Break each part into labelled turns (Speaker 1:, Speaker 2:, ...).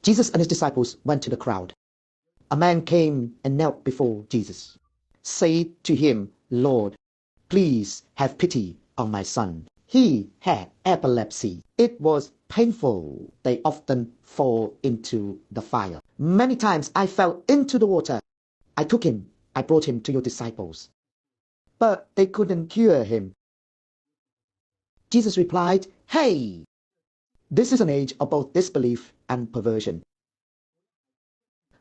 Speaker 1: Jesus and his disciples went to the crowd. A man came and knelt before Jesus, said to him, Lord, please have pity on my son. He had epilepsy. It was painful. They often fall into the fire. Many times I fell into the water. I took him. I brought him to your disciples. But they couldn't cure him. Jesus replied, Hey, this is an age of both disbelief and perversion.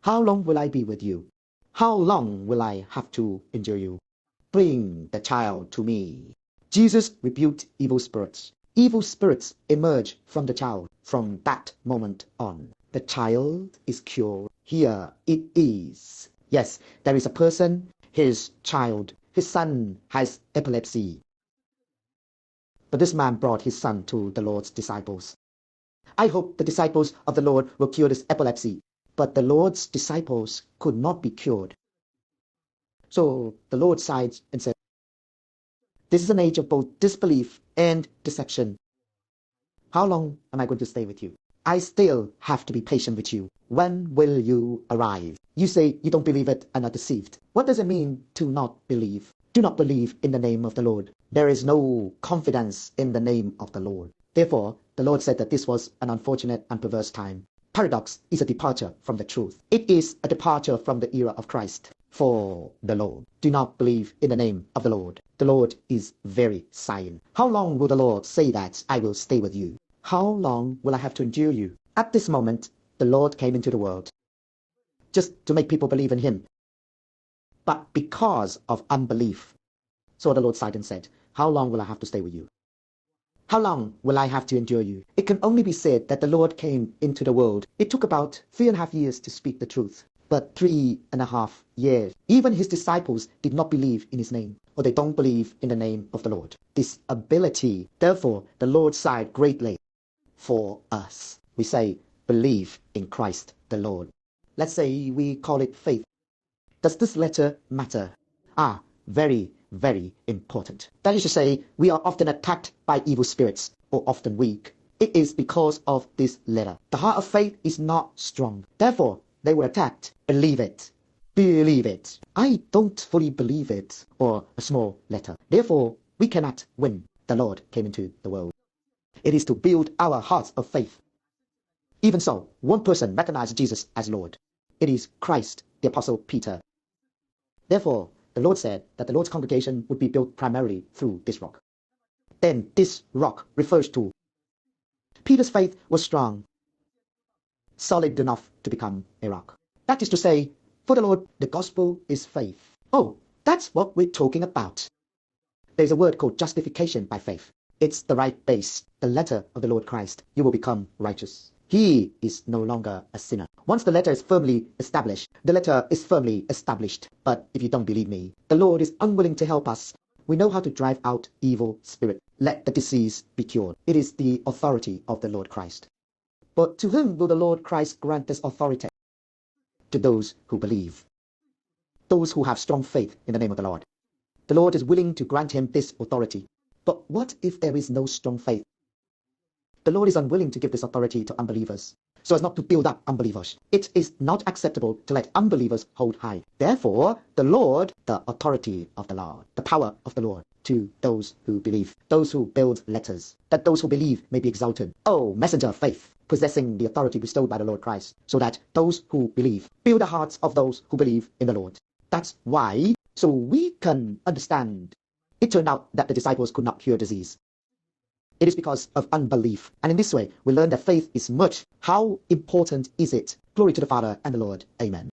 Speaker 1: How long will I be with you? How long will I have to endure you? Bring the child to me. Jesus rebuked evil spirits. Evil spirits emerge from the child. From that moment on, the child is cured. Here it is. Yes, there is a person, his child, his son has epilepsy. But this man brought his son to the Lord's disciples. I hope the disciples of the Lord will cure this epilepsy. But the Lord's disciples could not be cured. So the Lord sighed and said, This is an age of both disbelief and deception. How long am I going to stay with you? I still have to be patient with you. When will you arrive? You say you don't believe it and are deceived. What does it mean to not believe? Do not believe in the name of the Lord. There is no confidence in the name of the Lord. Therefore, the Lord said that this was an unfortunate and perverse time. Paradox is a departure from the truth. It is a departure from the era of Christ for the Lord. Do not believe in the name of the Lord. The Lord is very silent. How long will the Lord say that I will stay with you? How long will I have to endure you? At this moment, the Lord came into the world just to make people believe in him. But because of unbelief, so the Lord sighed and said, How long will I have to stay with you? How long will I have to endure you? It can only be said that the Lord came into the world. It took about 3.5 years to speak the truth, but 3.5 years. Even his disciples did not believe in his name, or they don't believe in the name of the Lord. This ability, therefore, the Lord sighed greatly for us. We say, believe in Christ the Lord. Let's say we call it faith. Does this letter matter? Very, very important. That is to say, we are often attacked by evil spirits, or often weak. It is because of this letter. The heart of faith is not strong. Therefore, they were attacked. Believe it. Believe it. I don't fully believe it, or a small letter. Therefore, we cannot win. The Lord came into the world. It is to build our hearts of faith. Even so, one person recognized Jesus as Lord. It is Christ, the Apostle Peter. Therefore, the Lord said that the Lord's congregation would be built primarily through this rock. Then this rock refers to Peter's faith was strong, solid enough to become a rock. That is to say, for the Lord, the gospel is faith. Oh, that's what we're talking about. There's a word called justification by faith. It's the right base, the letter of the Lord Christ. You will become righteous. He is no longer a sinner. Once the letter is firmly established, the letter is firmly established. But if you don't believe me, the Lord is unwilling to help us. We know how to drive out evil spirit. Let the disease be cured. It is the authority of the Lord Christ. But to whom will the Lord Christ grant this authority? To those who believe. Those who have strong faith in the name of the Lord. The Lord is willing to grant him this authority. But what if there is no strong faith? The Lord is unwilling to give this authority to unbelievers, so as not to build up unbelievers. It is not acceptable to let unbelievers hold high. Therefore, the Lord, the authority of the Lord, the power of the Lord, to those who believe, those who build letters, that those who believe may be exalted. Oh, messenger of faith, possessing the authority bestowed by the Lord Christ, so that those who believe build the hearts of those who believe in the Lord. That's why, so we can understand. It turned out that the disciples could not cure disease. It is because of unbelief. And in this way, we learn that faith is much. How important is it? Glory to the Father and the Lord. Amen.